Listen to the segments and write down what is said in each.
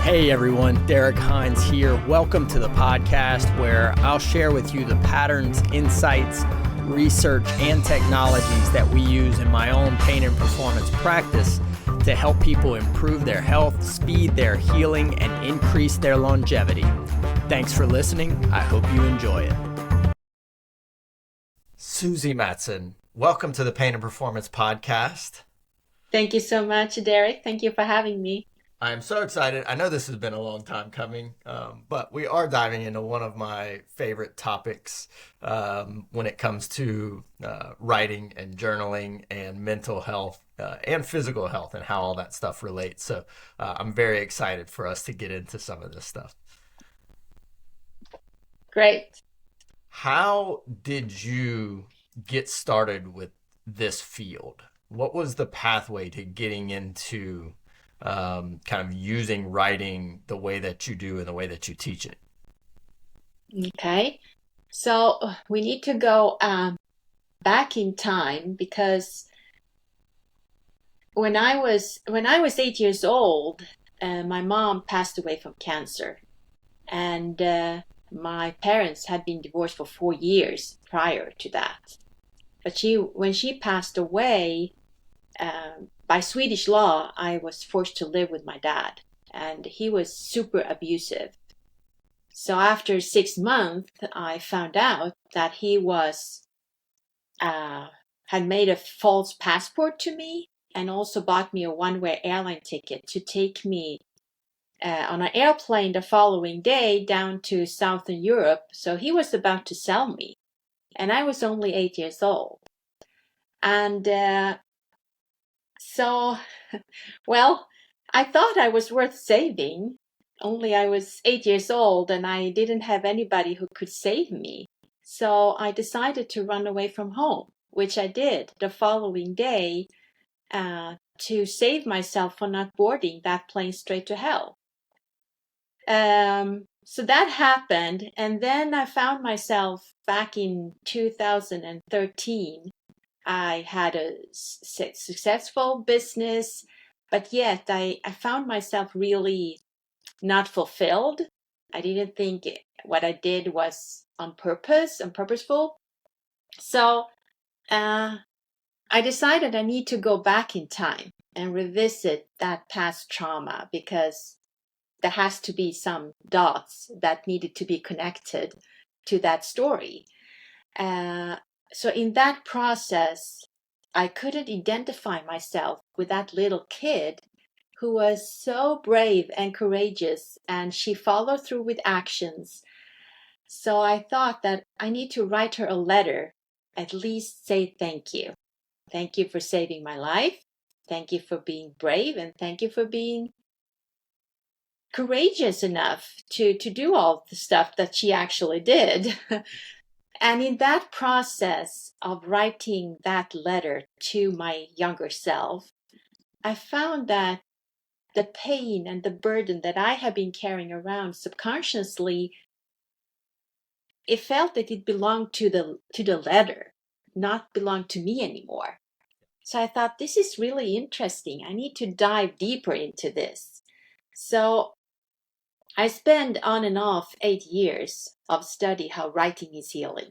Hey everyone, Derek Hines here. Welcome to the podcast where I'll share with you the patterns, insights, research, and technologies that we use in my own pain and performance practice to help people improve their health, speed their healing, and increase their longevity. Thanks for listening. I hope you enjoy it. Sussi Mattson, welcome to the Pain and Performance podcast. Thank you so much, Derek. Thank you for having me. I'm so excited. I know this has been a long time coming, but we are diving into one of my favorite topics when it comes to writing and journaling and mental health and physical health and how all that stuff relates. So I'm very excited for us to get into some of this stuff. Great. How did you get started with this field? What was the pathway to getting into kind of using writing the way that you do and the way that you teach it? Okay. So we need to go back in time because when I was 8 years old, my mom passed away from cancer, and my parents had been divorced for 4 years prior to that. But when she passed away, by Swedish law, I was forced to live with my dad, and he was super abusive. So after 6 months, I found out that he had made a false passport to me and also bought me a one-way airline ticket to take me on an airplane the following day down to Southern Europe. So he was about to sell me, and I was only 8 years old. And So, well, I thought I was worth saving, only I was 8 years old and I didn't have anybody who could save me. So I decided to run away from home, which I did the following day to save myself from not boarding that plane straight to hell. So that happened, and then I found myself back in 2013. I had a successful business, but yet I found myself really not fulfilled. I didn't think what I did was on purpose and purposeful. So I decided I need to go back in time and revisit that past trauma because there has to be some dots that needed to be connected to that story. So in that process, I couldn't identify myself with that little kid who was so brave and courageous, and she followed through with actions. So I thought that I need to write her a letter, at least say thank you. Thank you for saving my life. Thank you for being brave, and thank you for being courageous enough to do all the stuff that she actually did. And in that process of writing that letter to my younger self, I found that the pain and the burden that I have been carrying around subconsciously, it felt that it belonged to the letter, not belonged to me anymore. So I thought, this is really interesting. I need to dive deeper into this. So I spent on and off 8 years of study how writing is healing.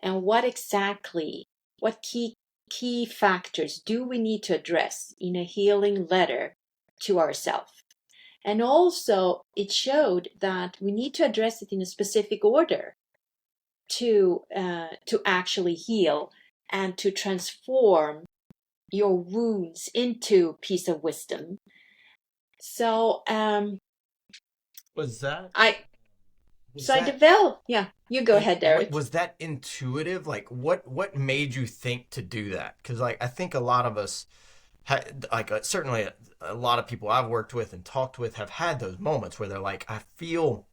And what key factors do we need to address in a healing letter to ourselves? And also, it showed that we need to address it in a specific order to actually heal and to transform your wounds into a piece of wisdom. So, Was that? I developed, yeah, you go ahead, Derek. Was that intuitive? Like what made you think to do that? Because like I think a lot of us certainly a lot of people I've worked with and talked with have had those moments where they're like, I feel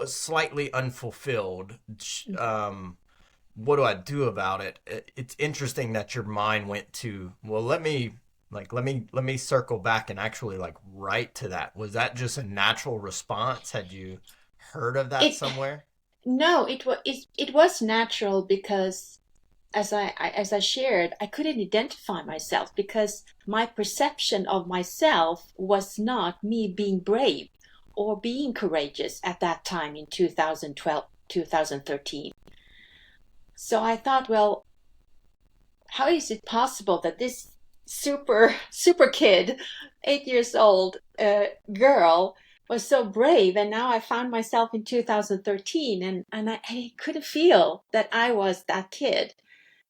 slightly unfulfilled. What do I do about it? It's interesting that your mind went to, well, let me circle back and actually like write to that. Was that just a natural response? Had you heard of that somewhere? No, it was natural because as I shared, I couldn't identify myself because my perception of myself was not me being brave or being courageous at that time in 2012, 2013. So I thought, well, how is it possible that this super kid, 8 years old girl was so brave, and now I found myself in 2013, and I couldn't feel that I was that kid.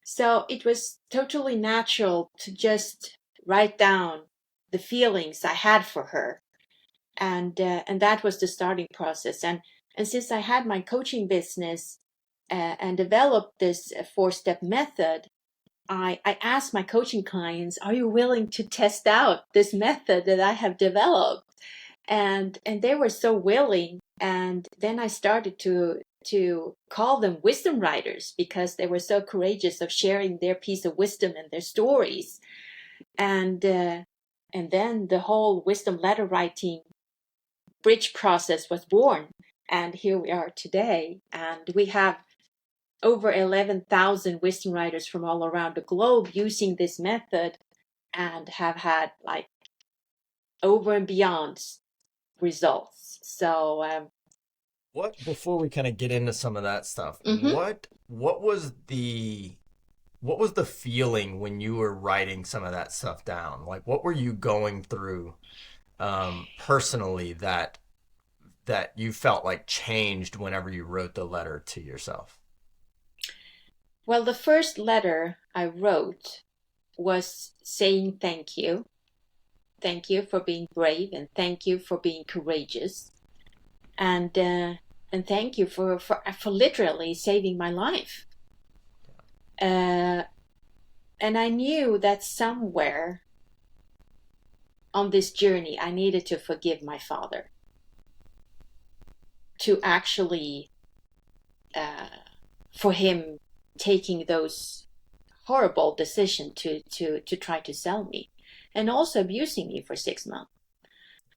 So it was totally natural to just write down the feelings I had for her, and that was the starting process. And since I had my coaching business and developed this four-step method, I asked my coaching clients, "Are you willing to test out this method that I have developed?" And they were so willing. And then I started to call them wisdom writers because they were so courageous of sharing their piece of wisdom and their stories. And then the whole wisdom letter writing bridge process was born. And here we are today. And we have over 11,000 wisdom writers from all around the globe using this method and have had like over and beyond results. So, What before we kind of get into some of that stuff, mhm. what was the feeling when you were writing some of that stuff down? Like what were you going through personally that you felt like changed whenever you wrote the letter to yourself? Well, the first letter I wrote was saying thank you. Thank you for being brave, and thank you for being courageous, and thank you for literally saving my life. Uh, and I knew that somewhere on this journey I needed to forgive my father, to actually for him taking those horrible decision to try to sell me and also abusing me for 6 months.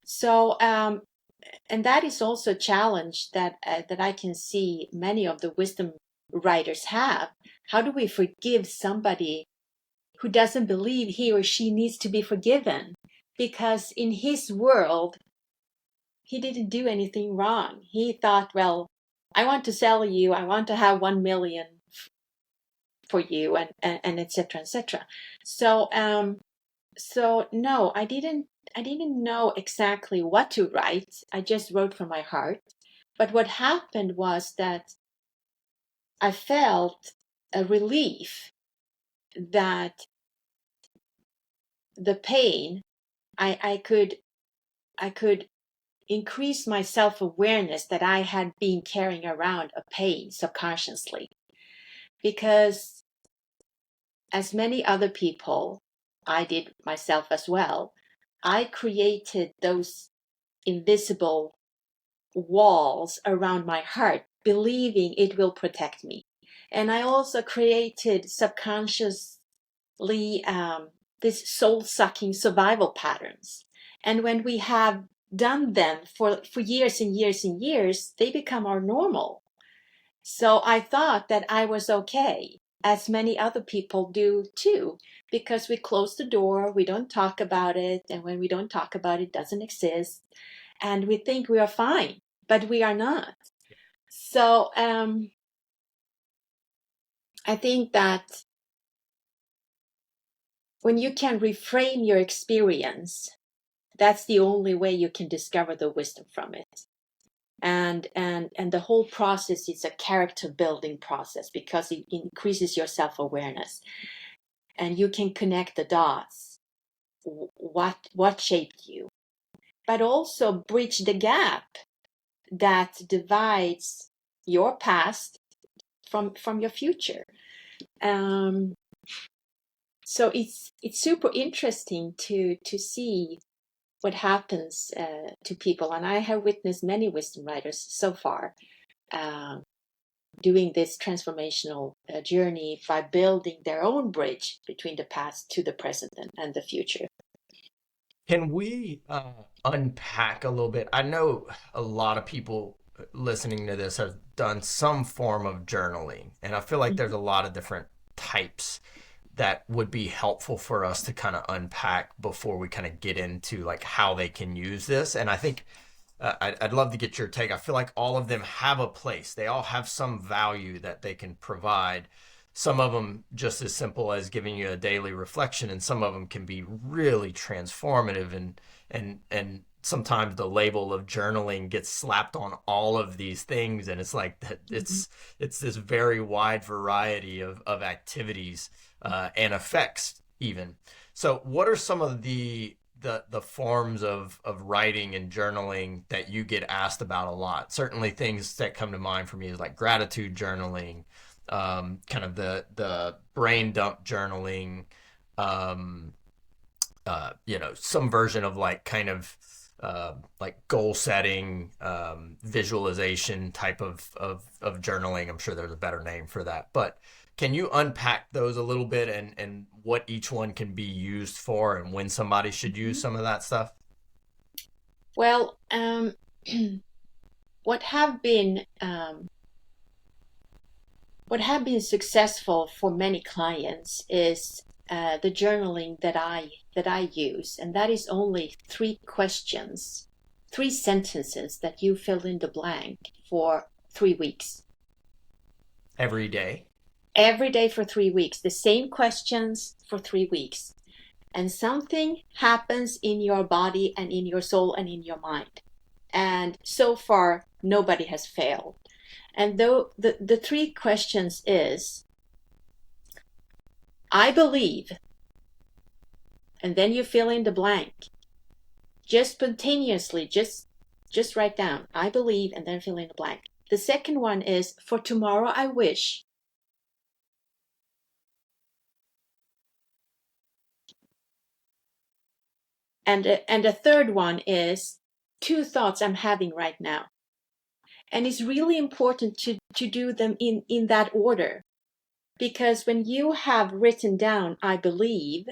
So and that is also a challenge that I can see many of the wisdom writers have. How do we forgive somebody who doesn't believe he or she needs to be forgiven? Because in his world, he didn't do anything wrong. He thought, well, I want to sell you, I want to have 1 million for you, and etc. etc. So so no, I didn't know exactly what to write. I just wrote from my heart. But what happened was that I felt a relief that the pain, I could increase my self-awareness that I had been carrying around a pain subconsciously. Because as many other people, I did myself as well, I created those invisible walls around my heart, believing it will protect me. And I also created subconsciously these soul-sucking survival patterns. And when we have done them for years and years and years, they become our normal. So I thought that I was okay, as many other people do too, because we close the door, we don't talk about it, and when we don't talk about it, it doesn't exist, and we think we are fine, but we are not. So I think that when you can reframe your experience, that's the only way you can discover the wisdom from it. And the whole process is a character building process because it increases your self-awareness, and you can connect the dots. What shaped you, but also bridge the gap that divides your past from your future. Um, so it's super interesting to see what happens to people, and I have witnessed many wisdom writers so far um, doing this transformational journey by building their own bridge between the past to the present and the future. Can we unpack a little bit? I know a lot of people listening to this have done some form of journaling, and I feel like there's a lot of different types that would be helpful for us to kind of unpack before we kind of get into like how they can use this? And I think I'd love to get your take. I feel like all of them have a place. They all have some value that they can provide. Some of them just as simple as giving you a daily reflection, and some of them can be really transformative. And sometimes the label of journaling gets slapped on all of these things, and it's like that. It's this very wide variety of activities and effects even. So, what are some of the forms of writing and journaling that you get asked about a lot? Certainly things that come to mind for me is like gratitude journaling, kind of the brain dump journaling, some version of like kind of like goal setting, visualization type of journaling. I'm sure there's a better name for that, but can you unpack those a little bit and what each one can be used for and when somebody should use some of that stuff? Well, what have been successful for many clients is the journaling that I use, and that is only 3 questions, 3 sentences that you fill in the blank for 3 weeks. Every day? Every day for 3 weeks, the same questions for 3 weeks. And something happens in your body and in your soul and in your mind. And so far, nobody has failed. And though the 3 questions is, I believe, and then you fill in the blank. Just spontaneously, just write down, I believe, and then fill in the blank. The second one is, for tomorrow I wish. And the third one is 2 thoughts I'm having right now. And it's really important to do them in that order. Because when you have written down, I believe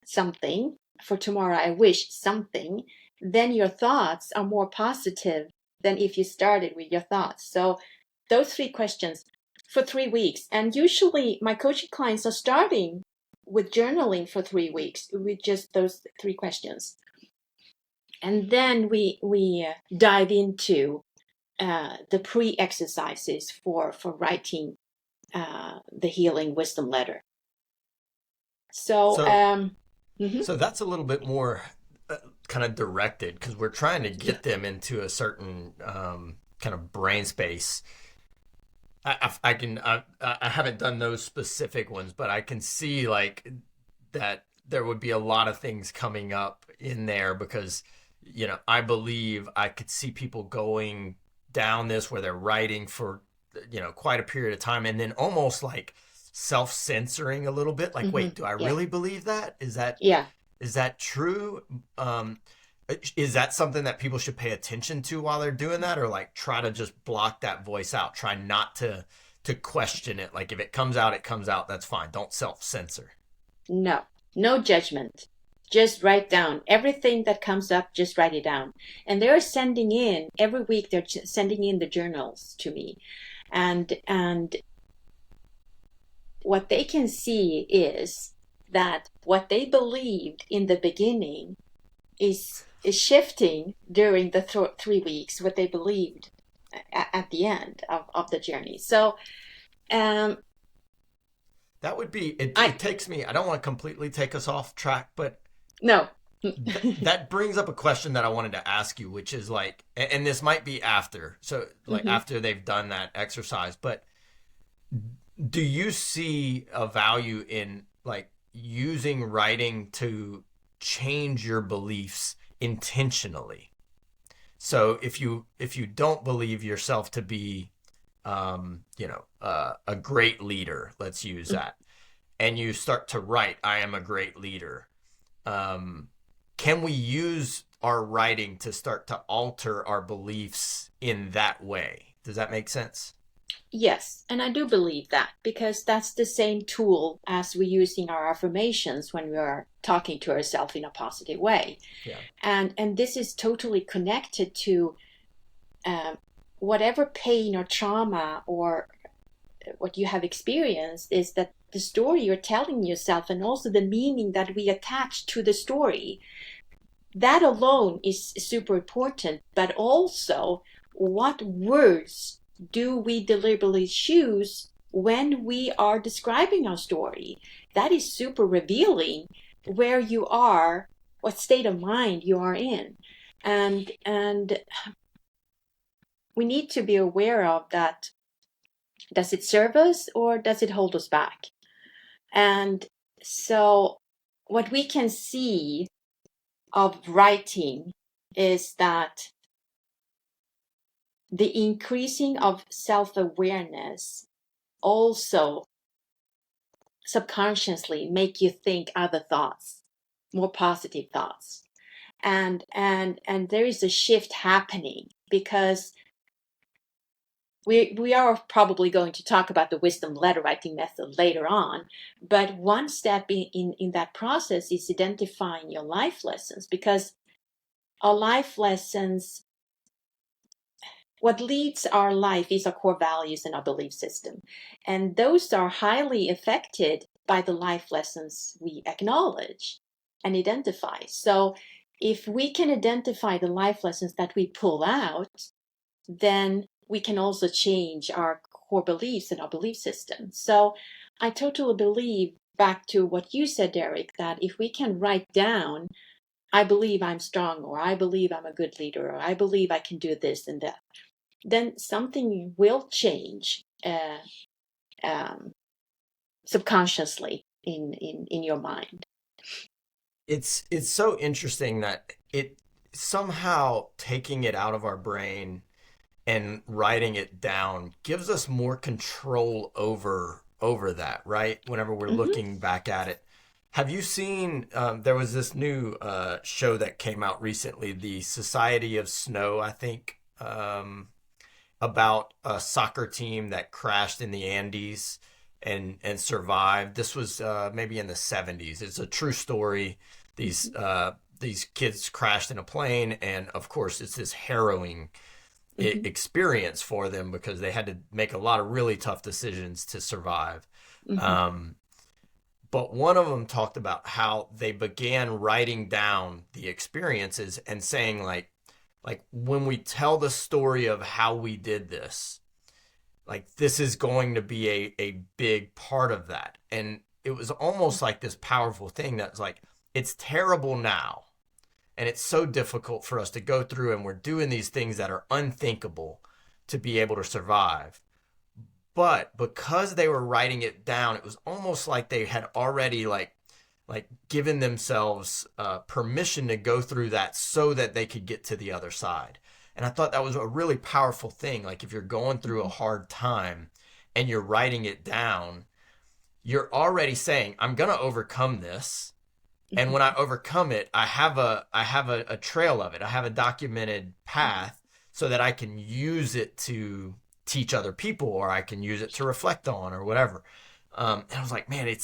something, for tomorrow I wish something, then your thoughts are more positive than if you started with your thoughts. So those 3 questions for 3 weeks. And usually my coaching clients are starting with journaling for 3 weeks with just those 3 questions. And then we dive into the pre-exercises for writing the healing wisdom letter. So that's a little bit more kind of directed, because we're trying to get them into a certain kind of brain space. I haven't done those specific ones, but I can see like that there would be a lot of things coming up in there, because, I believe I could see people going down this where they're writing for, quite a period of time, and then almost like self-censoring a little bit, like, wait, do I really believe that? Is that true? Is that something that people should pay attention to while they're doing that, or like try to just block that voice out? Try not to question it. Like if it comes out, it comes out. That's fine. Don't self-censor. No judgment. Just write down everything that comes up. Just write it down. And they're sending in every week. They're sending in the journals to me, and what they can see is that what they believed in the beginning is shifting during the 3 weeks, what they believed at the end of the journey. So that would be, it takes me, I don't want to completely take us off track, but no. that brings up a question that I wanted to ask you, which is like, and this might be after, so like after they've done that exercise, but do you see a value in like using writing to change your beliefs intentionally? So if you don't believe yourself to be a great leader, let's use that, and you start to write, I am a great leader, can we use our writing to start to alter our beliefs in that way? Does that make sense? Yes, and I do believe that, because that's the same tool as we use in our affirmations when we are talking to ourselves in a positive way. Yeah. And this is totally connected to whatever pain or trauma or what you have experienced is that the story you're telling yourself, and also the meaning that we attach to the story, that alone is super important. But also, what words do we deliberately choose when we are describing our story? That is super revealing where you are, what state of mind you are in. And we need to be aware of that. Does it serve us or does it hold us back? And so what we can see of writing is that the increasing of self-awareness also subconsciously make you think other thoughts, more positive thoughts. And there is a shift happening, because we are probably going to talk about the wisdom letter writing method later on. But one step in that process is identifying your life lessons, because our life lessons, what leads our life is our core values and our belief system. And those are highly affected by the life lessons we acknowledge and identify. So if we can identify the life lessons that we pull out, then we can also change our core beliefs and our belief system. So I totally believe, back to what you said, Derek, that if we can write down, I believe I'm strong, or I believe I'm a good leader, or I believe I can do this and that, then something will change subconsciously in your mind. It's so interesting that it somehow, taking it out of our brain and writing it down gives us more control over that, right? Whenever we're looking back at it. Have you seen, there was this new show that came out recently, the Society of Snow, I think, about a soccer team that crashed in the Andes and survived. This was maybe in the 70s. It's a true story. These kids crashed in a plane, and of course it's this harrowing experience for them, because they had to make a lot of really tough decisions to survive. But one of them talked about how they began writing down the experiences and saying, like when we tell the story of how we did this, like this is going to be a big part of that. And it was almost like this powerful thing that's like, it's terrible now, and it's so difficult for us to go through, and we're doing these things that are unthinkable to be able to survive. But because they were writing it down, it was almost like they had already like given themselves permission to go through that so that they could get to the other side. And I thought that was a really powerful thing. Like if you're going through a hard time and you're writing it down, you're already saying, I'm going to overcome this. And when I overcome it, I have a trail of it. I have a documented path so that I can use it to teach other people, or I can use it to reflect on, or whatever. And I was like, man,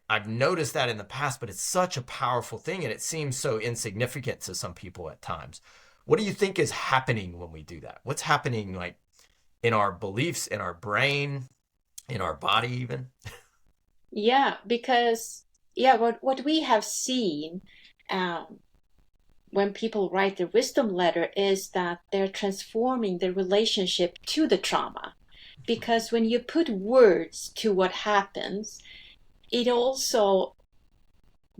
I've noticed that in the past, but it's such a powerful thing, and it seems so insignificant to some people at times. What do you think is happening when we do that? What's happening, like, in our beliefs, in our brain, in our body even? Yeah, because what we have seen when people write the wisdom letter is that they're transforming their relationship to the trauma. Because when you put words to what happens, it also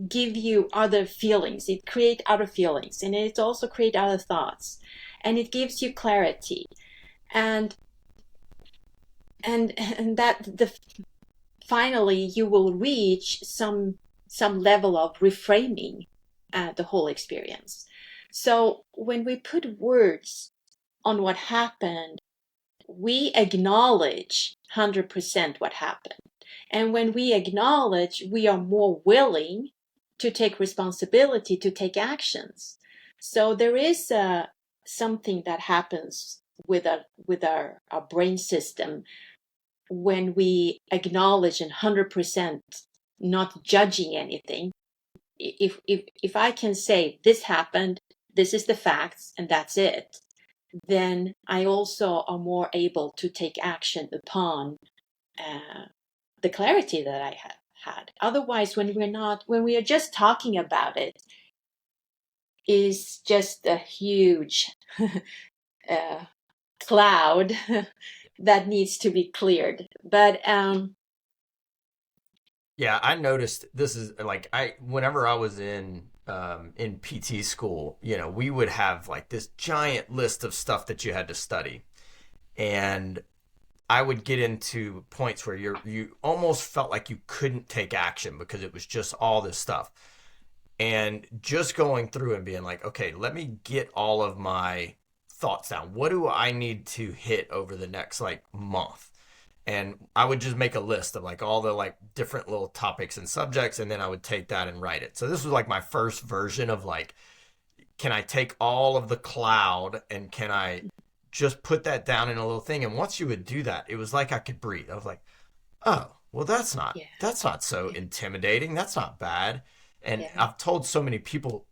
give you other feelings. It creates other feelings, and it also creates other thoughts, and it gives you clarity, and that finally you will reach some level of reframing the whole experience. So when we put words on what happened, we acknowledge 100% what happened. And when we acknowledge, we are more willing to take responsibility, to take actions. So there is something that happens with our brain system when we acknowledge and 100% not judging anything. If I can say this happened, this is the facts, and that's it, then I also are more able to take action upon the clarity that I had. Otherwise, when we are just talking about it, is just a huge cloud that needs to be cleared. But Yeah, I noticed this is like whenever I was in PT school, we would have like this giant list of stuff that you had to study. And I would get into points where you almost felt like you couldn't take action because it was just all this stuff. And just going through and being like, okay, let me get all of my thoughts down. What do I need to hit over the next like month? And I would just make a list of like all the like different little topics and subjects, and then I would take that and write it. So this was like my first version of like, can I take all of the cloud and can I just put that down in a little thing? And once you would do that, it was like I could breathe. I was like, oh, well, that's not so intimidating. That's not bad. And I've told so many people,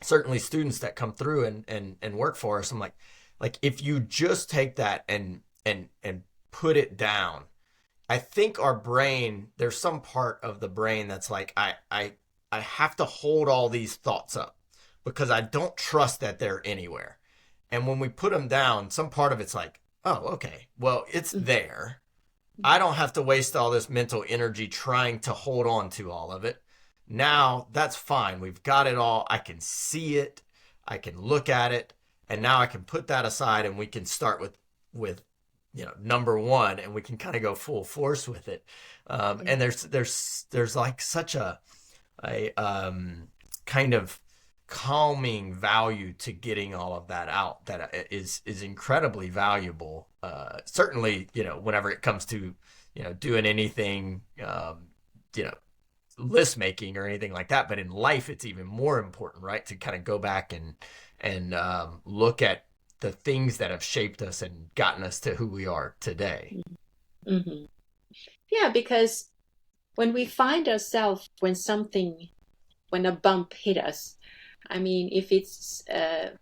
certainly students that come through and work for us, I'm like if you just take that and put it down, I think our brain, there's some part of the brain that's like, I have to hold all these thoughts up because I don't trust that they're anywhere. And when we put them down, some part of it's like, oh, okay, well, it's there. I don't have to waste all this mental energy trying to hold on to all of it. Now that's fine. We've got it all. I can see it. I can look at it. And now I can put that aside and we can start with number one, and we can kind of go full force with it. And there's like such a kind of calming value to getting all of that out that is incredibly valuable. Certainly, whenever it comes to, doing anything, list making or anything like that. But in life, it's even more important, right? To kind of go back and look at the things that have shaped us and gotten us to who we are today. Mm-hmm. Yeah, because when we find ourselves when a bump hit us, I mean, if it's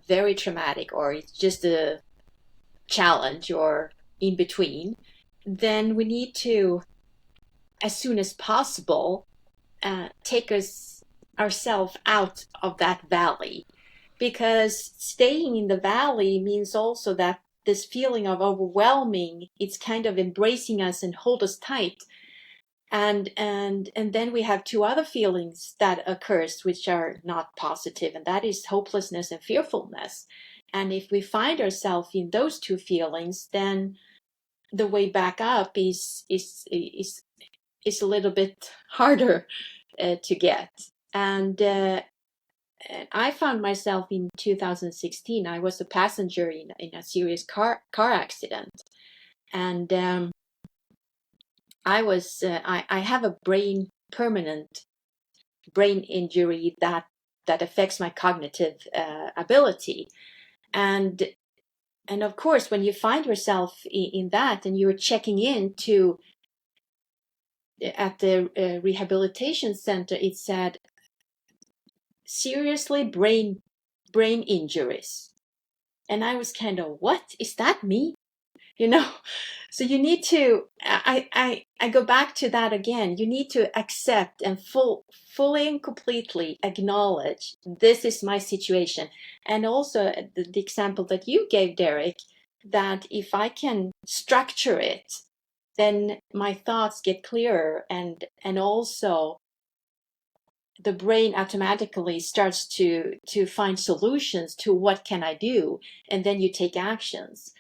very traumatic or it's just a challenge or in between, then we need to, as soon as possible, take ourselves out of that valley. Because staying in the valley means also that this feeling of overwhelming, it's kind of embracing us and hold us tight. And then we have two other feelings that occurs, which are not positive, and that is hopelessness and fearfulness. And if we find ourselves in those two feelings, then the way back up is a little bit harder to get. And I found myself in 2016. I was a passenger in a serious car accident, and I have a permanent brain injury that affects my cognitive ability, and of course, when you find yourself in that, and you're checking in at the rehabilitation center, it said seriously brain injuries, and I was kind of, what is that me? So you need to, I go back to that again. You need to accept and fully and completely acknowledge this is my situation. And also the example that you gave, Derek, that if I can structure it, then my thoughts get clearer, and also the brain automatically starts to find solutions to what can I do, and then you take actions.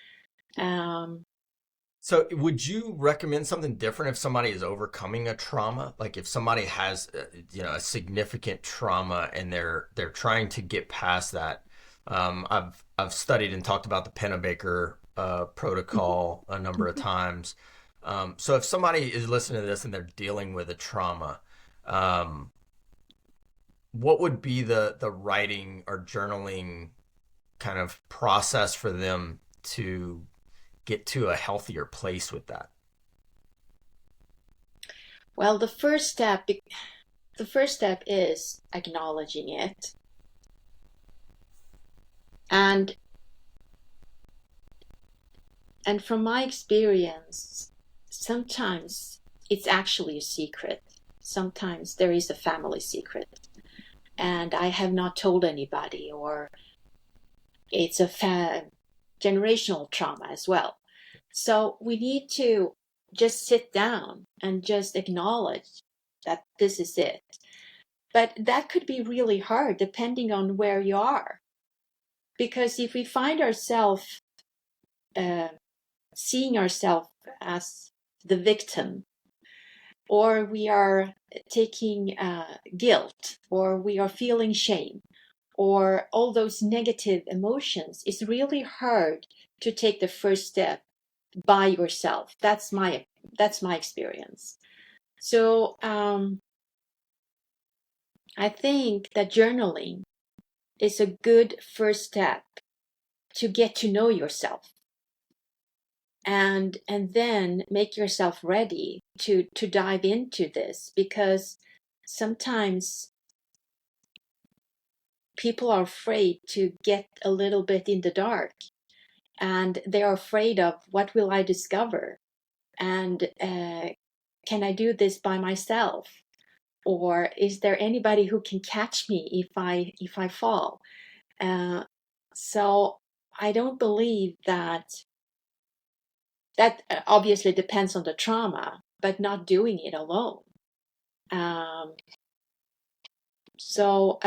So would you recommend something different if somebody is overcoming a trauma? Like if somebody has, a significant trauma and they're trying to get past that. I've studied and talked about the Pennebaker protocol a number of times. So if somebody is listening to this and they're dealing with a trauma, what would be the writing or journaling kind of process for them to get to a healthier place with that? Well, the first step is acknowledging it. And from my experience, sometimes it's actually a secret. Sometimes there is a family secret, and I have not told anybody, or it's a generational trauma as well. So we need to just sit down and just acknowledge that this is it. But that could be really hard depending on where you are. Because if we find ourselves seeing ourselves as the victim, or we are taking guilt, or we are feeling shame, or all those negative emotions, it's really hard to take the first step by yourself. That's my experience. So I think that journaling is a good first step to get to know yourself, and then make yourself ready to dive into this, because sometimes people are afraid to get a little bit in the dark, and they are afraid of, what will I discover, and can I do this by myself, or is there anybody who can catch me if I fall? So I don't believe that obviously depends on the trauma, but not doing it alone. So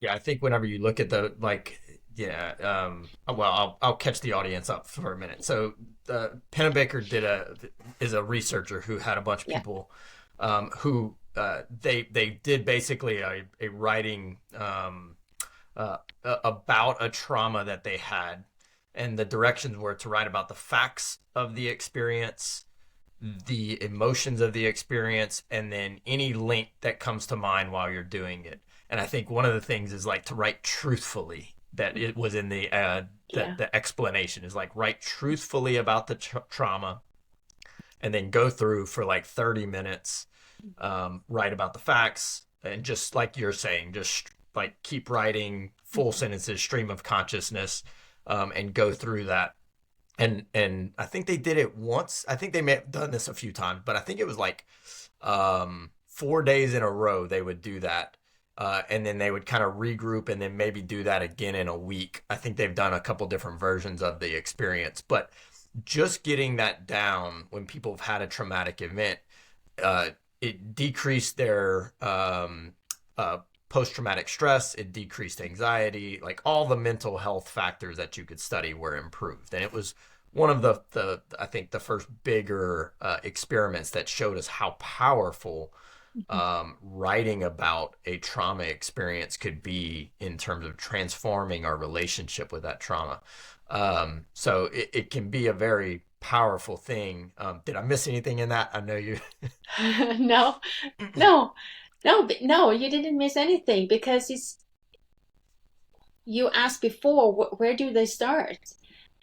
Yeah, I think whenever you look at the like, yeah, well, I'll catch the audience up for a minute. So, Pennebaker is a researcher who had a bunch of yeah, people, who they did basically a writing about a trauma that they had, and the directions were to write about the facts of the experience, the emotions of the experience, and then any link that comes to mind while you're doing it. And I think one of the things is like to write truthfully. That it was in the yeah, the explanation is like write truthfully about the trauma, and then go through for like 30 minutes, write about the facts, and just like you're saying, just like keep writing full sentences, stream of consciousness, and go through that. And I think they did it once. I think they may have done this a few times, but I think it was like 4 days in a row they would do that. And then they would kind of regroup and then maybe do that again in a week. I think they've done a couple different versions of the experience, but just getting that down when people have had a traumatic event, it decreased their post-traumatic stress, it decreased anxiety, like all the mental health factors that you could study were improved. And it was one of the I think the first bigger experiments that showed us how powerful writing about a trauma experience could be in terms of transforming our relationship with that trauma. So it can be a very powerful thing. Did I miss anything in that? I know you. no, no, no, you didn't miss anything, because you asked before, where do they start?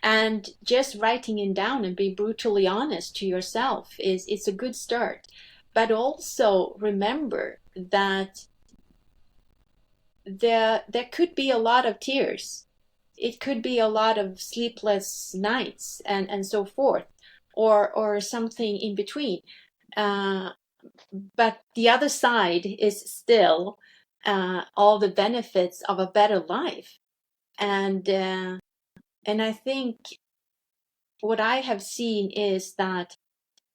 And just writing it down and be brutally honest to yourself is a good start. But also remember that there could be a lot of tears. It could be a lot of sleepless nights and so forth, or something in between. But the other side is still all the benefits of a better life. And I think what I have seen is that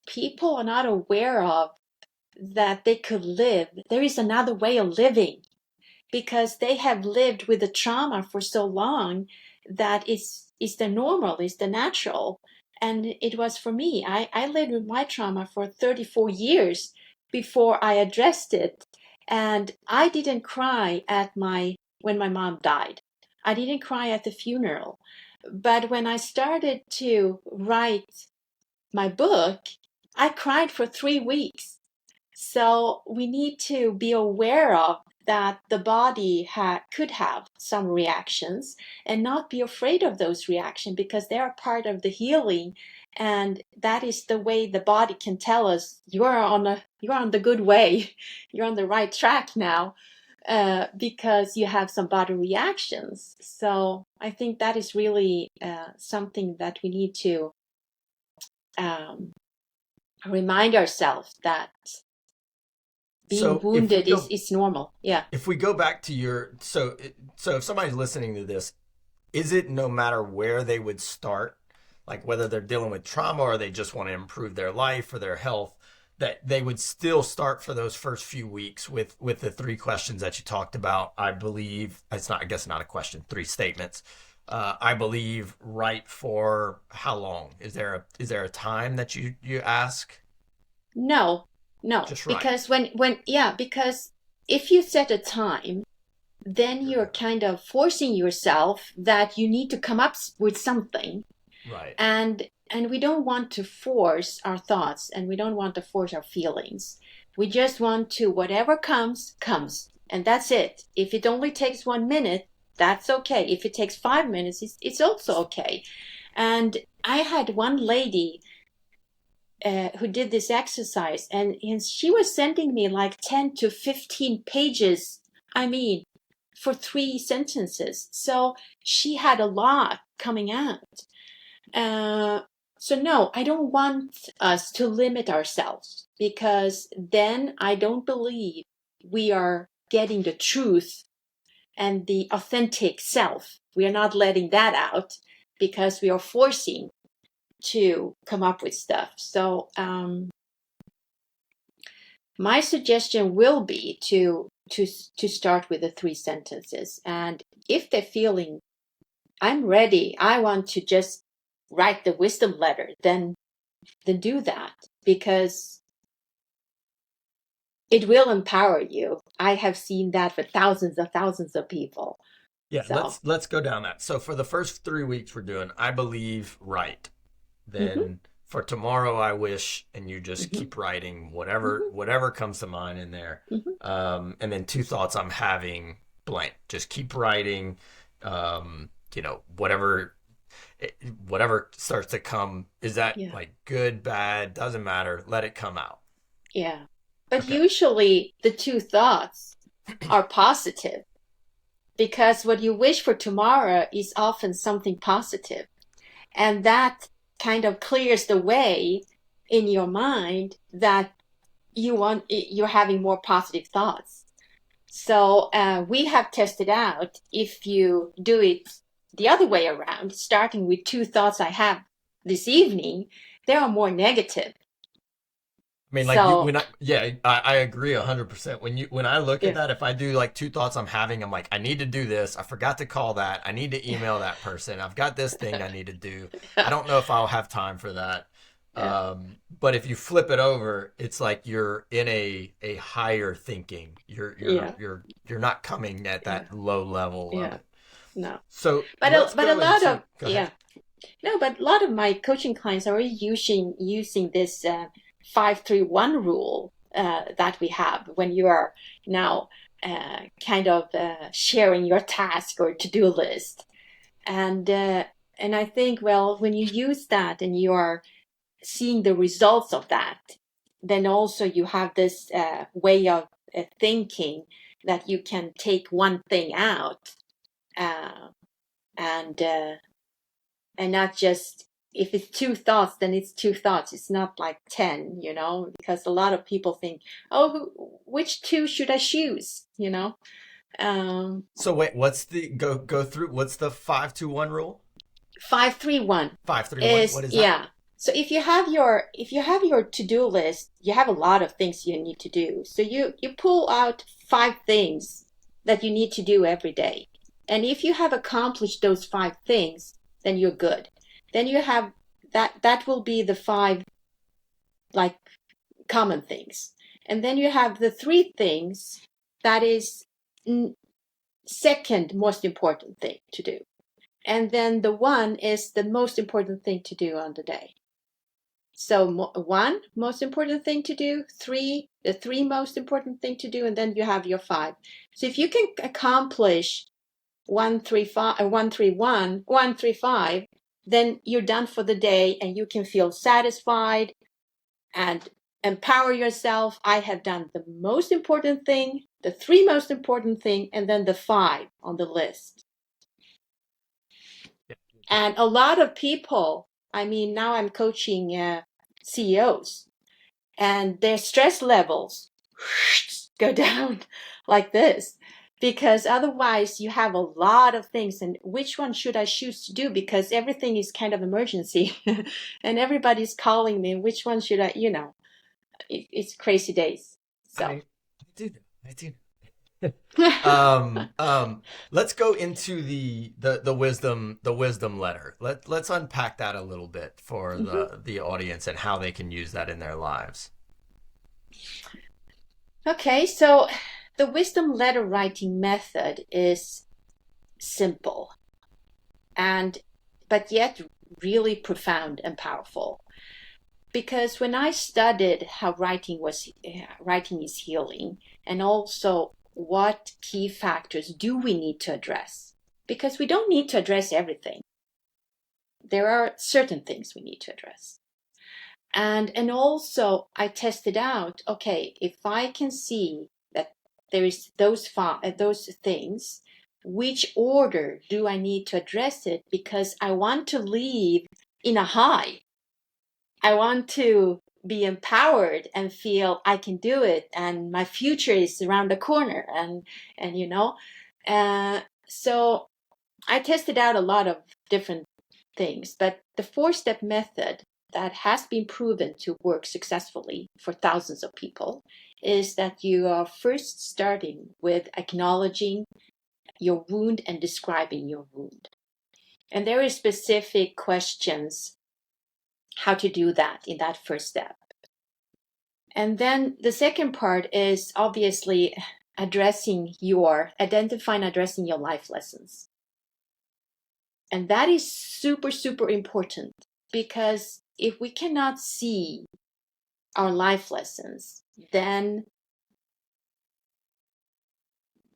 people are not aware of that they could live. There is another way of living, because they have lived with the trauma for so long that it's the normal, it's the natural. And it was for me. I lived with my trauma for 34 years before I addressed it. And I didn't cry when my mom died. I didn't cry at the funeral. But when I started to write my book, I cried for 3 weeks. So we need to be aware of that the body could have some reactions, and not be afraid of those reactions, because they are part of the healing. And that is the way the body can tell us you're on the good way, you're on the right track now, because you have some body reactions. So I think that is really something that we need to remind ourselves that being So if we wounded go is normal. Yeah. if we go back to so if somebody's listening to this, is it no matter where they would start, like whether they're dealing with trauma or they just want to improve their life or their health, that they would still start for those first few weeks with the three questions that you talked about? I believe it's not, I guess not a question, three statements. I believe, right, for how long? Is there a time that you ask? No, no, Just right. because because if you set a time, then you're kind of forcing yourself that you need to come up with something, Right. and we don't want to force our thoughts, and we don't want to force our feelings. We just want to, whatever comes, and that's it. If it only takes 1 minute, that's okay. If it takes 5 minutes, it's also okay. And I had one lady who did this exercise, and she was sending me like 10 to 15 pages, I mean, for 3 sentences. So she had a lot coming out. So no, I don't want us to limit ourselves, because then I don't believe we are getting the truth and the authentic self. We are not letting that out because we are forcing to come up with stuff. So my suggestion will be to start with the 3 sentences, and if they're feeling, I'm ready, I want to just write the wisdom letter, then do that, because it will empower you. I have seen that for thousands of people. Yeah, So let's go down that. So for the first 3 weeks we're doing, I believe, right. mhm, Then for tomorrow, I wish, and you just mhm, keep writing mhm, whatever comes to mind in there. mhm. And then two thoughts I'm having, blank. Just keep writing. Whatever starts to come. Is that Yeah, like good, bad? Doesn't matter. Let it come out. yeah. But Okay. usually the 2 thoughts are positive, because what you wish for tomorrow is often something positive, and that kind of clears the way in your mind that you're having more positive thoughts. So we have tested out, if you do it the other way around, starting with 2 thoughts I have this evening, they are more negative. I mean, like So I agree 100%. When I look at yeah, that, if I do like two thoughts I'm having, I'm like, I need to do this. I forgot to call that. I need to email that person. I've got this thing I need to do. I don't know if I'll have time for that. yeah, But if you flip it over, it's like you're in a higher thinking. yeah, You're not coming at yeah, that low level of yeah. it. No, So but let's a go lot into, of, go ahead. yeah. No, but a lot of my coaching clients are using this 5-3-1 rule that we have when you are now kind of sharing your task or to-do list, and I think, well, when you use that and you are seeing the results of that, then also you have this way of thinking that you can take one thing out, uh, and not just, if it's 2 thoughts, then it's 2 thoughts. It's not like 10, because a lot of people think, oh, which two should I choose? Um, So wait, what's the go through? What's the 5-2-1 rule? 5-3-1 5-3-1. What is, is that? yeah. So if you have your to-do list, you have a lot of things you need to do. So you pull out 5 things that you need to do every day. And if you have accomplished those 5 things, then you're good. Then you have that will be the 5, like, common things. And then you have the 3 things that is second most important thing to do. And then the 1 is the most important thing to do on the day. So 1, most important thing to do, 3, the 3 most important thing to do, and then you have your 5. So if you can accomplish 1-3-5, 1-3-1, 1-3-5, then you're done for the day, and you can feel satisfied and empower yourself. I have done the most important thing, the 3 most important thing, and then the 5 on the list. Yeah. And a lot of people I mean, now I'm coaching CEOs, and their stress levels go down like this, because otherwise you have a lot of things, and which one should I choose to do, because everything is kind of emergency and everybody's calling me. Which one should I, it's crazy days. So I do. Let's go into the wisdom letter. Let's unpack that a little bit for the audience and how they can use that in their lives. Okay, so the wisdom letter writing method is simple but yet really profound and powerful. Because when I studied how writing is healing, and also what key factors do we need to address, because we don't need to address everything. There are certain things we need to address. And also I tested out, okay, if I can see that there is those things, which order do I need to address it? Because I want to leave in a high. I want to be empowered and feel I can do it, and my future is around the corner, so I tested out a lot of different things, but the 4-step method that has been proven to work successfully for thousands of people is that you are first starting with acknowledging your wound and describing your wound. And there are specific questions how to do that in that first step. And then the second part is obviously addressing your life lessons. And that is super, super important, because if we cannot see our life lessons, then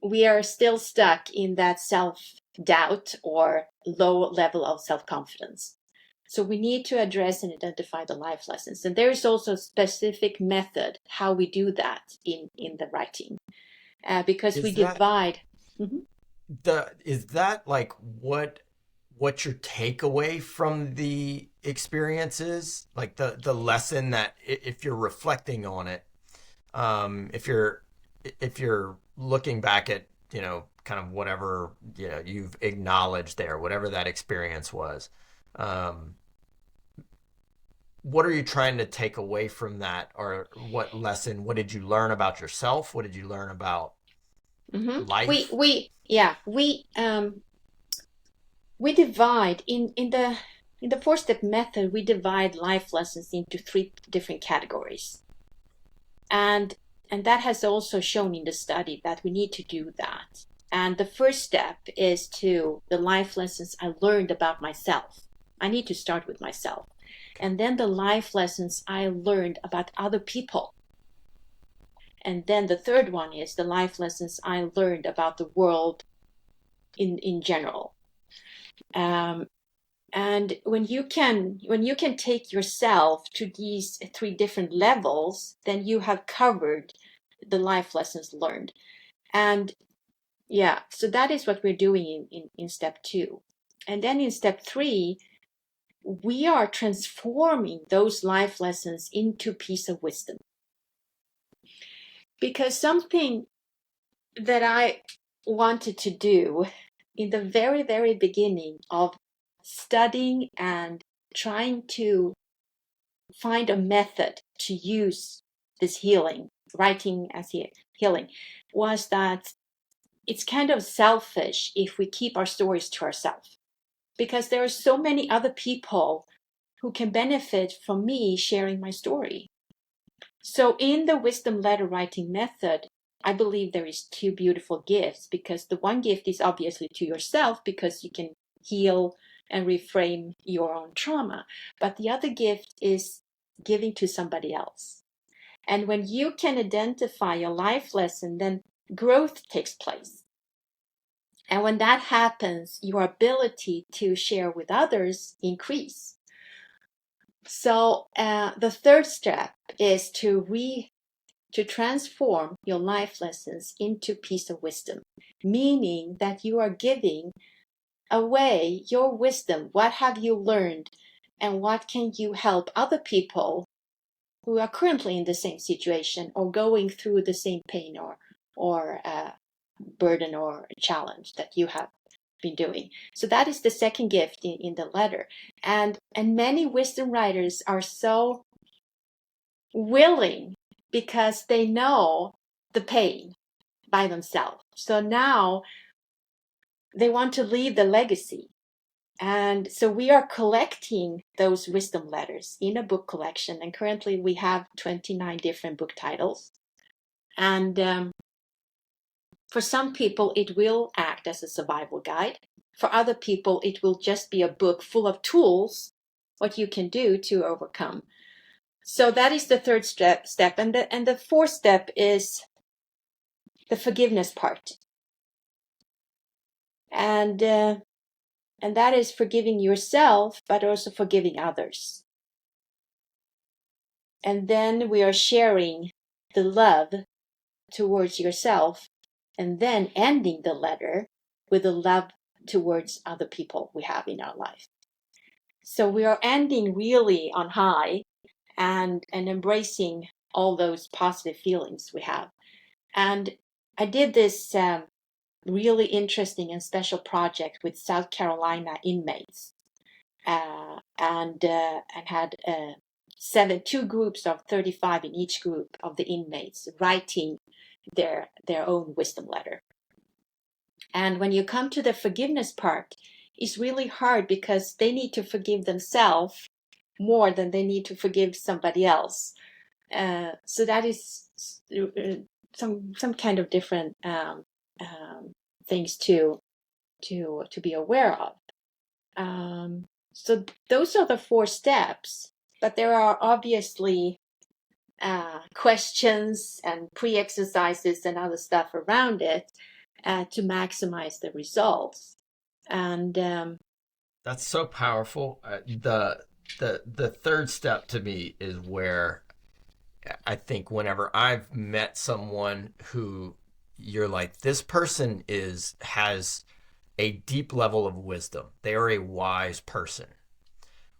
we are still stuck in that self-doubt or low level of self-confidence. So we need to address and identify the life lessons. And there is also a specific method how we do that in the writing, because we divide. Is that like what your takeaway from the experience is? Like the lesson that if you're reflecting on it, if you're looking back at, kind of whatever, you've acknowledged there, whatever that experience was, what are you trying to take away from that? Or what did you learn about yourself? What did you learn about life? We divide in the 4-step method. We divide life lessons into 3 different categories, and that has also shown in the study that we need to do that. And the first step is to the life lessons I learned about myself. I need to start with myself. And then the life lessons I learned about other people. And then the third one is the life lessons I learned about the world in general. And when you can take yourself to these 3 different levels, then you have covered the life lessons learned. And so that is what we're doing in step 2. And then in step 3, we are transforming those life lessons into piece of wisdom. Because something that I wanted to do in the very, very beginning of studying and trying to find a method to use this healing, writing as healing, was that it's kind of selfish if we keep our stories to ourselves. Because there are so many other people who can benefit from me sharing my story. So in the wisdom letter writing method, I believe there is 2 beautiful gifts, because the one gift is obviously to yourself, because you can heal and reframe your own trauma. But the other gift is giving to somebody else. And when you can identify your life lesson, then growth takes place. And when that happens, your ability to share with others increase. So the third step is to transform your life lessons into piece of wisdom, meaning that you are giving away your wisdom. What have you learned and what can you help other people who are currently in the same situation or going through the same pain or burden or challenge that you have been doing. So that is the second gift in the letter. And many wisdom writers are so willing because they know the pain by themselves. So now they want to leave the legacy. And so we are collecting those wisdom letters in a book collection. And currently we have 29 different book titles. And for some people, it will act as a survival guide. For other people, it will just be a book full of tools, what you can do to overcome. So that is the third step. And the fourth step is the forgiveness part. And that is forgiving yourself, but also forgiving others. And then we are sharing the love towards yourself, and then ending the letter with the love towards other people we have in our life. So we are ending really on high and embracing all those positive feelings we have. And I did this really interesting and special project with South Carolina inmates, and had two groups of 35 in each group of the inmates writing their own wisdom letter. And when you come to the forgiveness part, it's really hard because they need to forgive themselves more than they need to forgive somebody else. So that is some kind of different things to be aware of. So those are the 4 steps, but there are obviously questions and pre-exercises and other stuff around it to maximize the results. And that's so powerful. The third step to me is where I think whenever I've met someone who you're like, this person has a deep level of wisdom. They are a wise person.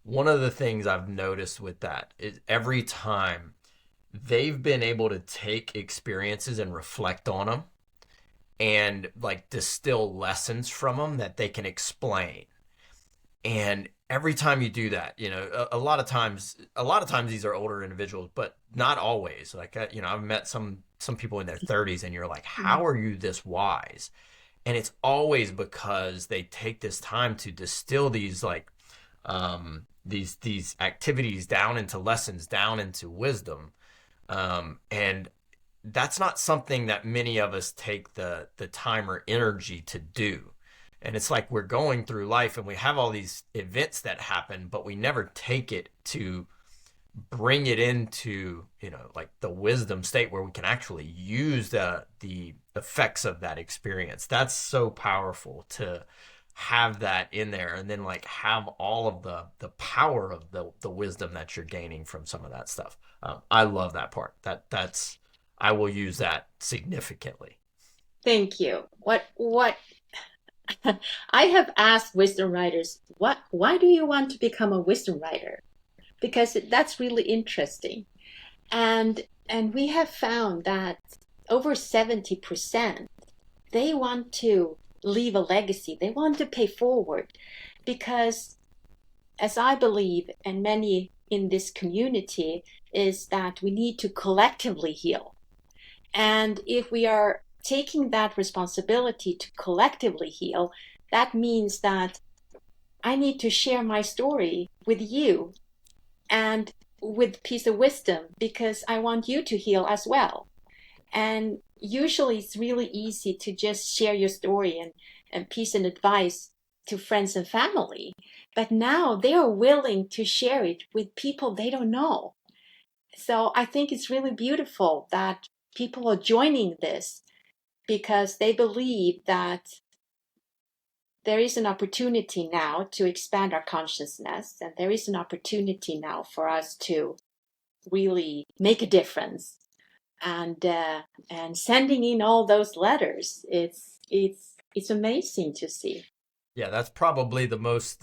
One of the things I've noticed with that is every time they've been able to take experiences and reflect on them and like distill lessons from them that they can explain. And every time you do that, a lot of times these are older individuals, but not always. Like, I've met some people in their 30s and you're like, how are you this wise? And it's always because they take this time to distill these like these activities down into lessons, down into wisdom. And that's not something that many of us take the time or energy to do. And it's like we're going through life and we have all these events that happen, but we never take it to bring it into, like the wisdom state where we can actually use the effects of that experience. That's so powerful to have that in there, and then like have all of the power of the wisdom that you're gaining from some of that stuff. I love that part. That's I will use that significantly. Thank you. What I have asked wisdom writers, why do you want to become a wisdom writer? Because that's really interesting. And we have found that over 70%, they want to leave a legacy. They want to pay forward because, as I believe, and many in this community, is that we need to collectively heal. And if we are taking that responsibility to collectively heal, that means that I need to share my story with you and with piece of wisdom because I want you to heal as well. And usually it's really easy to just share your story and piece and advice to friends and family. But now they are willing to share it with people they don't know. So I think it's really beautiful that people are joining this because they believe that there is an opportunity now to expand our consciousness, and there is an opportunity now for us to really make a difference. And sending in all those letters, it's amazing to see. Yeah, that's probably the most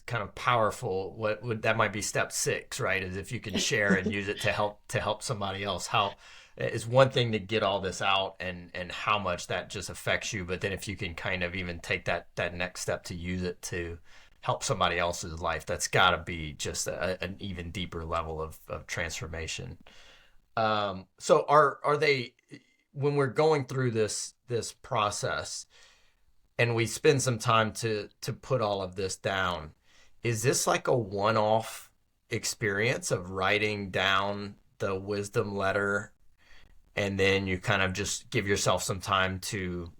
kind of powerful. What would that might be step 6, right? Is if you can share and use it to help somebody else. How it's one thing to get all this out and how much that just affects you, but then if you can kind of even take that next step to use it to help somebody else's life, that's got to be just an even deeper level of transformation. So are they when we're going through this process? And we spend some time to put all of this down. Is this like a one-off experience of writing down the wisdom letter and then you kind of just give yourself some time to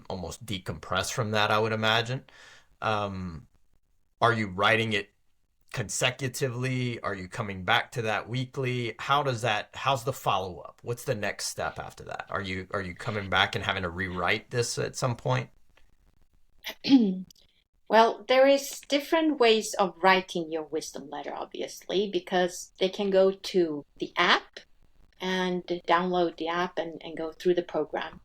almost decompress from that, I would imagine? Um, are you writing it consecutively? Are you coming back to that weekly? How's the follow-up? What's the next step after that? Are you coming back and having to rewrite this at some point? Well, there is different ways of writing your wisdom letter, obviously, because they can go to the app and download the app and go through the program.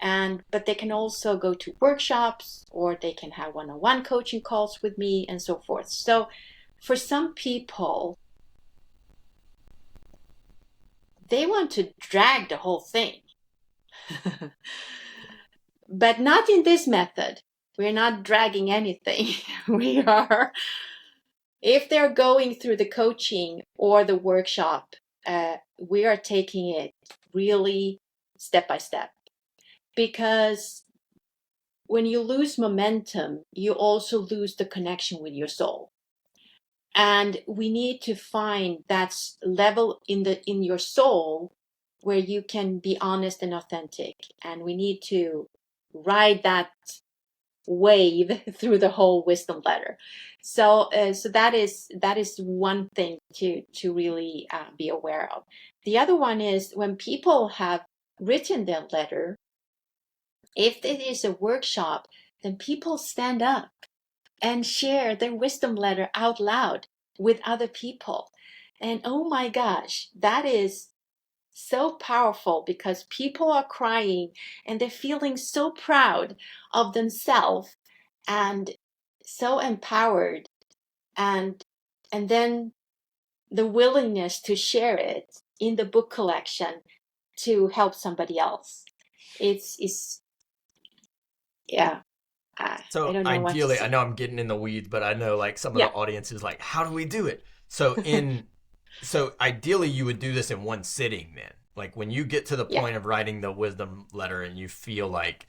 But they can also go to workshops, or they can have one-on-one coaching calls with me and so forth. So for some people, they want to drag the whole thing. But not in this method. We're not dragging anything. We are, if they're going through the coaching or the workshop, we are taking it really step by step. Because when you lose momentum, you also lose the connection with your soul. And we need to find that level in your soul where you can be honest and authentic. And we need to ride that wave through the whole wisdom letter. So that is one thing to really be aware of. The other one is when people have written their letter, if it is a workshop, then people stand up and share their wisdom letter out loud with other people. And oh my gosh, that is so powerful, because people are crying and they're feeling so proud of themselves and so empowered, and then the willingness to share it in the book collection to help somebody else. It's yeah. I So don't know what to ideally, I say. know I'm getting in the weeds, but I know like some of the Yeah. audience is like, how do we do it? So ideally you would do this in one sitting then. Like when you get to the Yeah. point of writing the wisdom letter and you feel like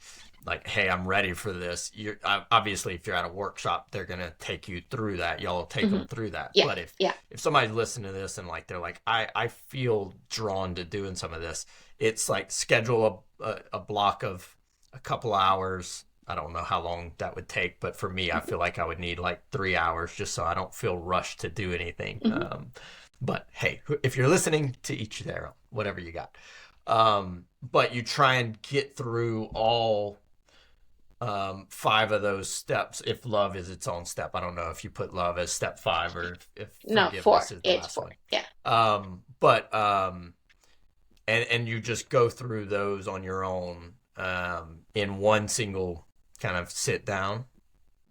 hey, I'm ready for this. You're obviously if you're at a workshop, they're going to take you through that. Y'all will take Hmm. them through that. Yeah. But Yeah. if somebody's listening to this and like they're like I feel drawn to doing some of this, it's like schedule a block of a couple hours. I don't know how long that would take, but for me, I feel like I would need like 3 hours just so I don't feel rushed to do anything. Hmm. But hey, if you're listening, to each their own, whatever you got. But you try and get through all 5 of those steps. If love is its own step, I don't know if you put love as step 5 or if No, four. forgiveness is the It's last four. one. Yeah. But and you just go through those on your own in one single kind of sit down.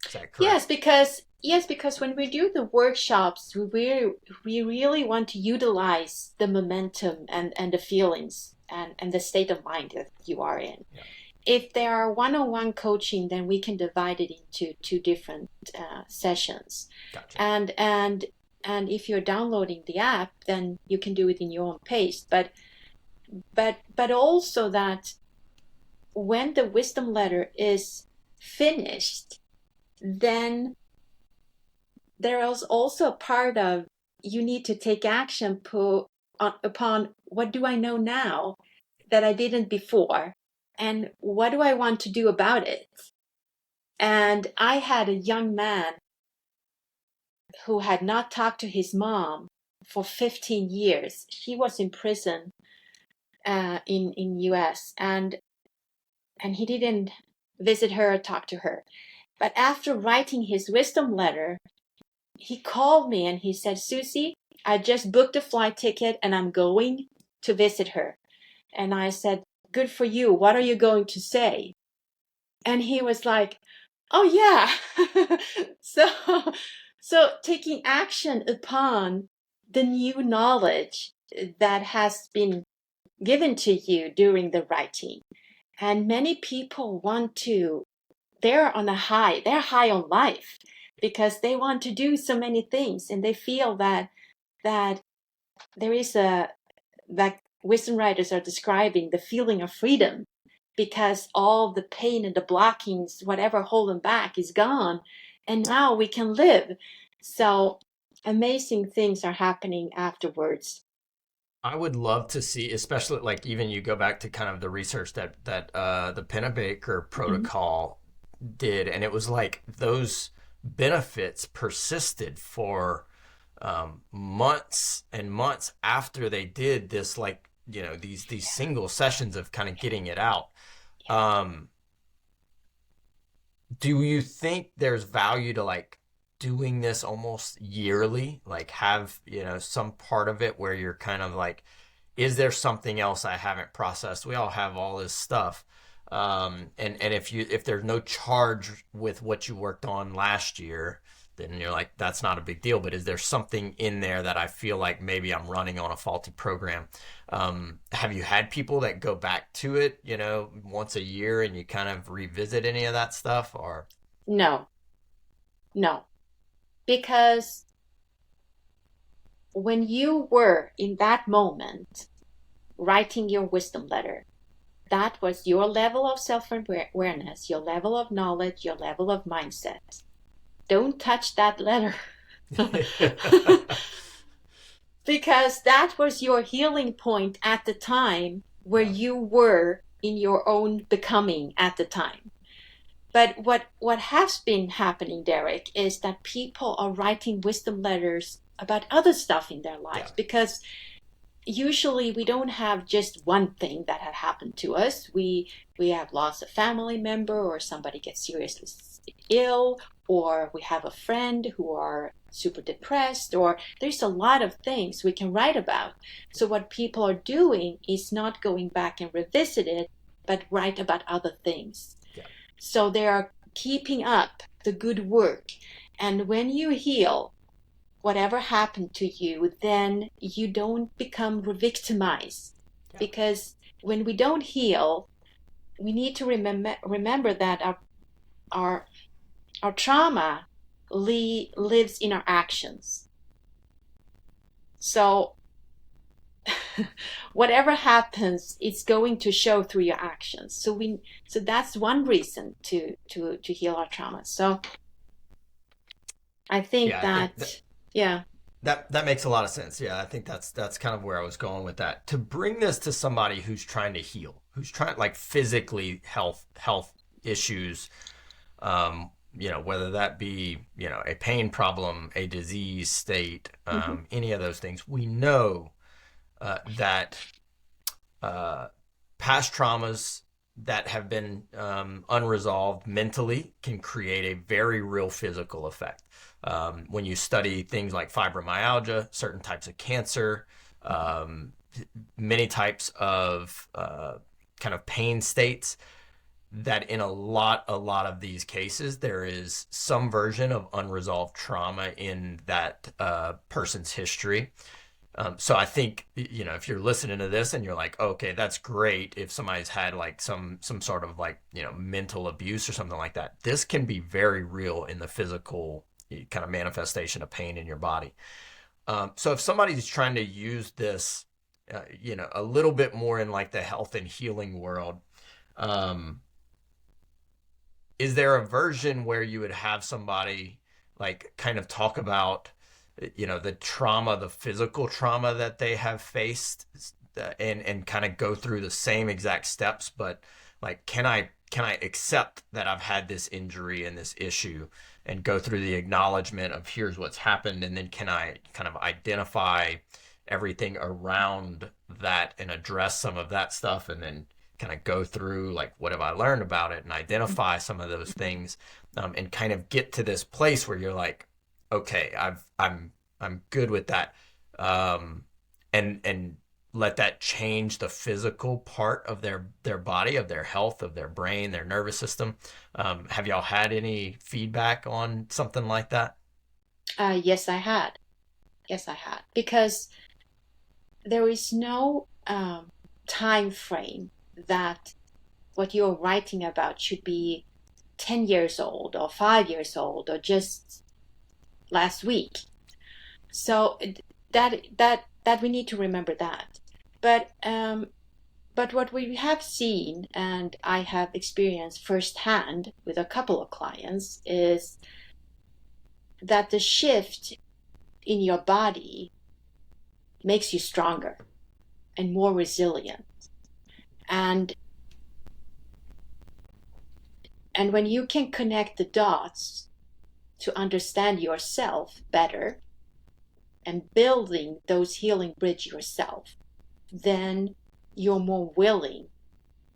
Is that correct? Because when we do the workshops, we really want to utilize the momentum and the feelings and the state of mind that you are in. Yeah. If there are one-on-one coaching, then we can divide it into 2 different sessions. Gotcha. And if you're downloading the app, then you can do it in your own pace. But also that when the wisdom letter is finished, then there is also a part of you need to take action upon what do I know now that I didn't before, and what do I want to do about it. And I had a young man who had not talked to his mom for 15 years. He was in prison in US, and he didn't visit her or talk to her. But after writing his wisdom letter, he called me and he said, Sussi, I just booked a flight ticket and I'm going to visit her. And I said, good for you. What are you going to say? And he was like, Oh yeah. so so taking action upon the new knowledge that has been given to you during the writing. And many people want to, they're on a high, they're high on life because they want to do so many things and they feel that there is a, that wisdom writers are describing the feeling of freedom because all the pain and the blockings, whatever holding back, is gone. And now we can live. So amazing things are happening afterwards. I would love to see, especially like even you go back to kind of the research that the Pennebaker protocol did, and it was like those benefits persisted for months and months after they did this, like these single sessions of kind of getting it out. Do you think there's value to like doing this almost yearly, like have some part of it where you're kind of like, is there something else I haven't processed? We all have all this stuff, and if there's no charge with what you worked on last year, then you're like, that's not a big deal. But is there something in there that I feel like maybe I'm running on a faulty program? Have you had people that go back to it, once a year and you kind of revisit any of that stuff? Or No, no, because when you were in that moment writing your wisdom letter, that was your level of self-awareness, your level of knowledge, your level of mindset. Don't touch that letter. Because that was your healing point at the time where you were in your own becoming at the time. But what has been happening, Derek, is that people are writing wisdom letters about other stuff in their lives because usually we don't have just one thing that had happened to us. We have lost a family member, or somebody gets seriously ill, or we have a friend who are super depressed, or there's a lot of things we can write about. So what people are doing is not going back and revisit it, but write about other things. So they are keeping up the good work. And when you heal whatever happened to you, then you don't become victimized. Because when we don't heal, we need to remember that our trauma lives in our actions. So whatever happens, it's going to show through your actions. So that's one reason to heal our trauma. So I think that makes a lot of sense. Yeah, I think that's kind of where I was going with that. To bring this to somebody who's trying to heal, who's trying like physically health issues, whether that be, a pain problem, a disease state, any of those things, we know that past traumas that have been unresolved mentally can create a very real physical effect. When you study things like fibromyalgia, certain types of cancer, many types of kind of pain states, that in a lot of these cases, there is some version of unresolved trauma in that person's history. So I think, if you're listening to this and you're like, okay, that's great. If somebody's had like some sort of like, mental abuse or something like that, this can be very real in the physical kind of manifestation of pain in your body. So if somebody's trying to use this, a little bit more in like the health and healing world, is there a version where you would have somebody like kind of talk about, the trauma, the physical trauma that they have faced, and kind of go through the same exact steps, but like, can I accept that I've had this injury and this issue, and go through the acknowledgement of here's what's happened, and then can I kind of identify everything around that and address some of that stuff, and then kind of go through like, what have I learned about it, and identify some of those things, and kind of get to this place where you're like, okay, I'm good with that, and let that change the physical part of their body, of their health, of their brain, their nervous system. Have y'all had any feedback on something like that? Yes, I had. Yes, I had. Because there is no time frame that what you're writing about should be 10 years old or 5 years old or just last week. So that we need to remember that. But what we have seen, and I have experienced firsthand with a couple of clients, is that the shift in your body makes you stronger and more resilient. And when you can connect the dots to understand yourself better and building those healing bridge yourself, then you're more willing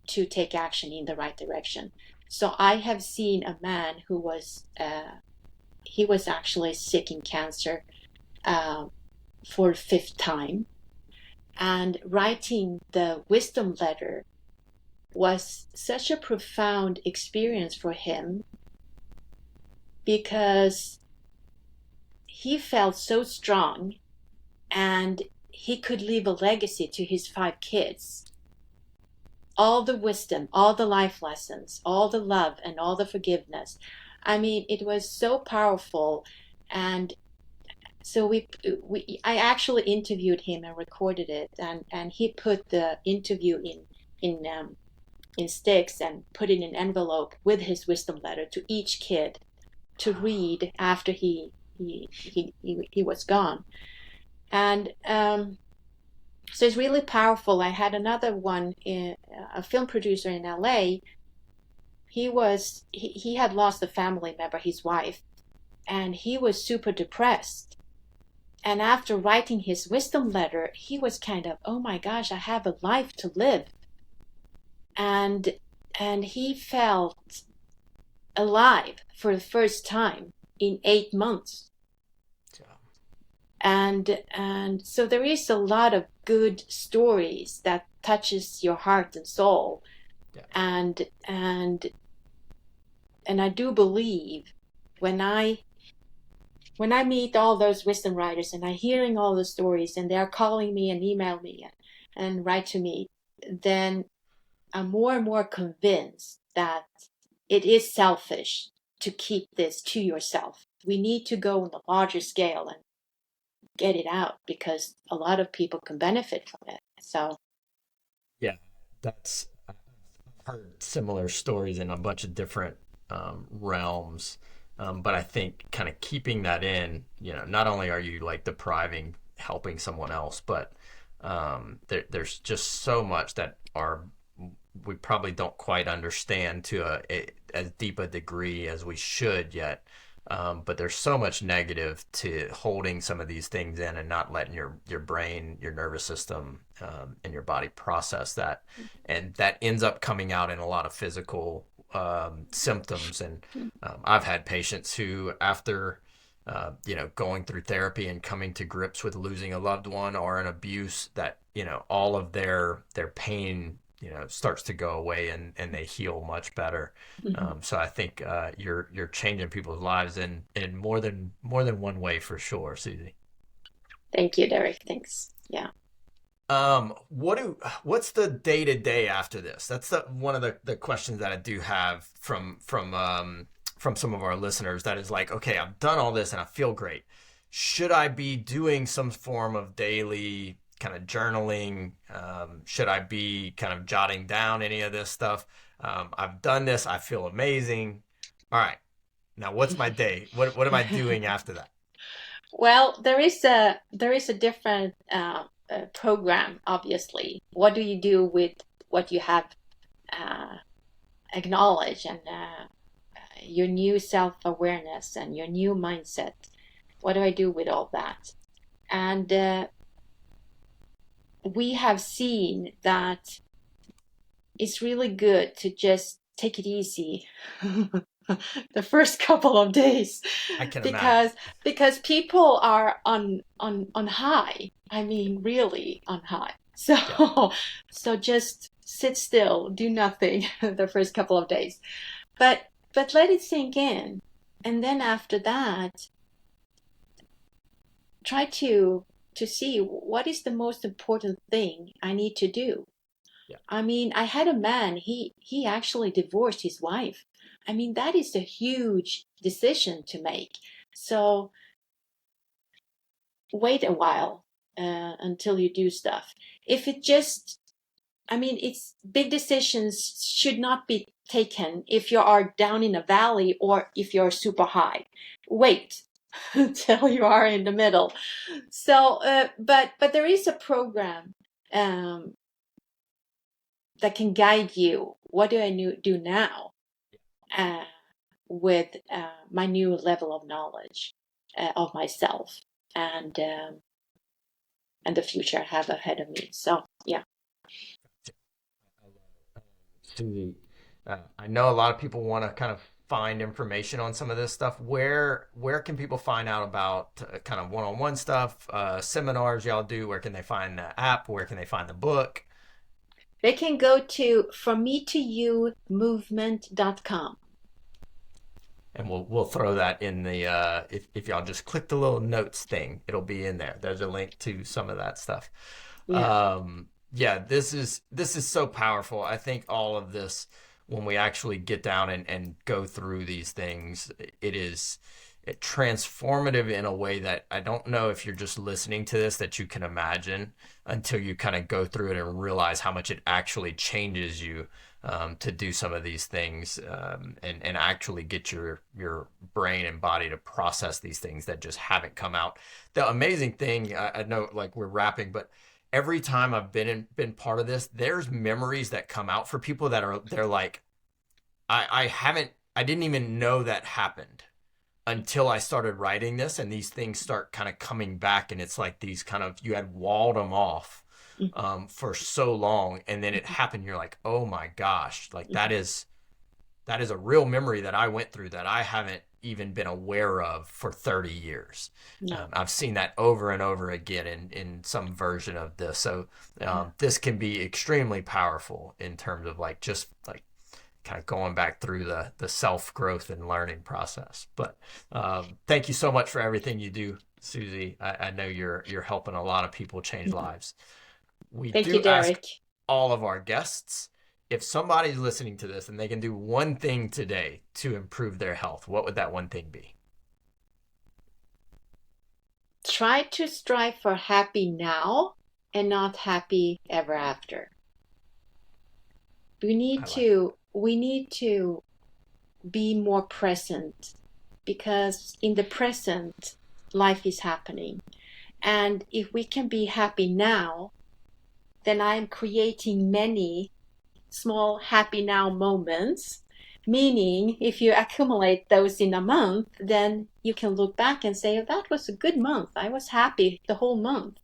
to take action in the right direction. So I have seen a man who was he was actually sick in cancer for the fifth time, and writing the wisdom letter was such a profound experience for him, because he felt so strong and he could leave a legacy to his 5 kids. All the wisdom, all the life lessons, all the love, and all the forgiveness. I mean, it was so powerful. And so I actually interviewed him and recorded it, and he put the interview in sticks and put it in an envelope with his wisdom letter to each kid to read after he was gone. And so it's really powerful. I had another one, a film producer in LA. He had lost a family member, his wife, and he was super depressed. And after writing his wisdom letter, he was kind of, oh my gosh, I have a life to live. And he felt alive for the first time in 8 months. And so there is a lot of good stories that touches your heart and soul. Yeah. And I do believe when I meet all those wisdom writers and I'm hearing all the stories and they're calling me and email me and write to me, then I'm more and more convinced that it is selfish to keep this to yourself. We need to go on a larger scale and get it out, because a lot of people can benefit from it. So yeah, I've heard similar stories in a bunch of different realms, but I think kind of keeping that in, not only are you like depriving helping someone else, but there's just so much that we probably don't quite understand to as deep a degree as we should yet. But there's so much negative to holding some of these things in and not letting your brain, your nervous system, and your body process that. And that ends up coming out in a lot of physical symptoms. And I've had patients who, after going through therapy and coming to grips with losing a loved one or an abuse, that all of their pain starts to go away and they heal much better. Mm-hmm. So I think you're changing people's lives in more than one way for sure, Sussi. Thank you, Derek. Thanks. Yeah. What's the day to day after this? That's one of the questions that I do have from some of our listeners. That is like, okay, I've done all this and I feel great. Should I be doing some form of daily kind of journaling? Should I be kind of jotting down any of this stuff? I've done this. I feel amazing. All right. Now what's my day? What am I doing after that? Well, there is a different program, obviously. What do you do with what you have acknowledged, and your new self-awareness and your new mindset? What do I do with all that? And we have seen that it's really good to just take it easy the first couple of days. I can imagine. Because people are on high. I mean, really on high. So, Yeah. so just sit still, do nothing the first couple of days. But let it sink in. And then after that, try to see what is the most important thing I need to do. Yeah. I mean, I had a man, he actually divorced his wife. I mean, that is a huge decision to make. So wait a while until you do stuff. If it just, I mean, it's big decisions should not be taken if you are down in a valley or if you're super high. Wait until you are in the middle. So, but there is a program um, that can guide you. What do I do now uh, with my new level of knowledge of myself and the future I have ahead of me. So, yeah. Susie, I know a lot of people want to kind of find information on some of this stuff. Where can people find out about kind of one-on-one stuff, seminars y'all do? Where can they find the app? Where can they find the book? They can go to frommetoumovement.com. And we'll throw that in the if y'all just click the little notes thing, it'll be in there. There's a link to some of that stuff. Yeah. Yeah, this is so powerful. I think all of this, when we actually get down and go through these things, it is transformative in a way that I don't know if you're just listening to this that you can imagine until you kind of go through it and realize how much it actually changes you to do some of these things and actually get your brain and body to process these things that just haven't come out. The amazing thing, I know like we're wrapping, but every time I've been part of this, there's memories that come out for people they're like, I didn't even know that happened until I started writing this, and these things start kind of coming back, and it's like these kind of, you had walled them off for so long, and then it happened. You're like, oh my gosh, like that is a real memory that I went through that I haven't even been aware of for 30 years. No. I've seen that over and over again in some version of this. So this can be extremely powerful in terms of like just like kind of going back through the self-growth and learning process. But thank you so much for everything you do, Susie. I know you're helping a lot of people change lives. We Thank you, do ask Derek. all of our guests, if somebody's listening to this and they can do one thing today to improve their health, what would that one thing be? Try to strive for happy now and not happy ever after. We need I like to be more present because in the present life is happening. And if we can be happy now, then I'm creating many small happy now moments. Meaning, if you accumulate those in a month, then you can look back and say, oh, that was a good month. I was happy the whole month.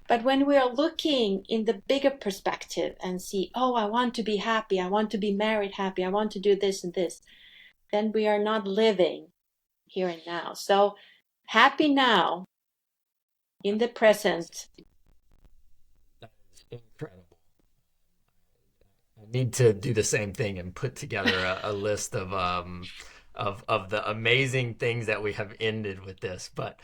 But when we are looking in the bigger perspective and see, oh, I want to be happy, I want to be married happy, I want to do this and this, then we are not living here and now. So happy now in the present. that is incredible. I need to do the same thing and put together a list of the amazing things that we have ended with this. But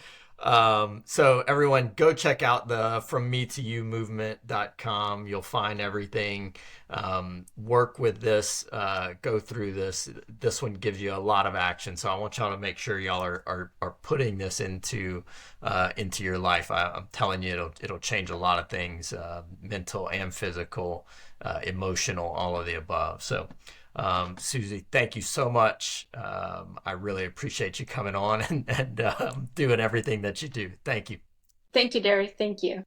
so everyone go check out the frommetoumovement.com. You'll find everything. Work with this, go through this. This one gives you a lot of action. So I want y'all to make sure y'all are putting this into your life. I'm telling you, it'll change a lot of things, mental and physical, emotional, all of the above. So Susie, thank you so much. I really appreciate you coming on and doing everything that you do. Thank you. Thank you, Derek. Thank you.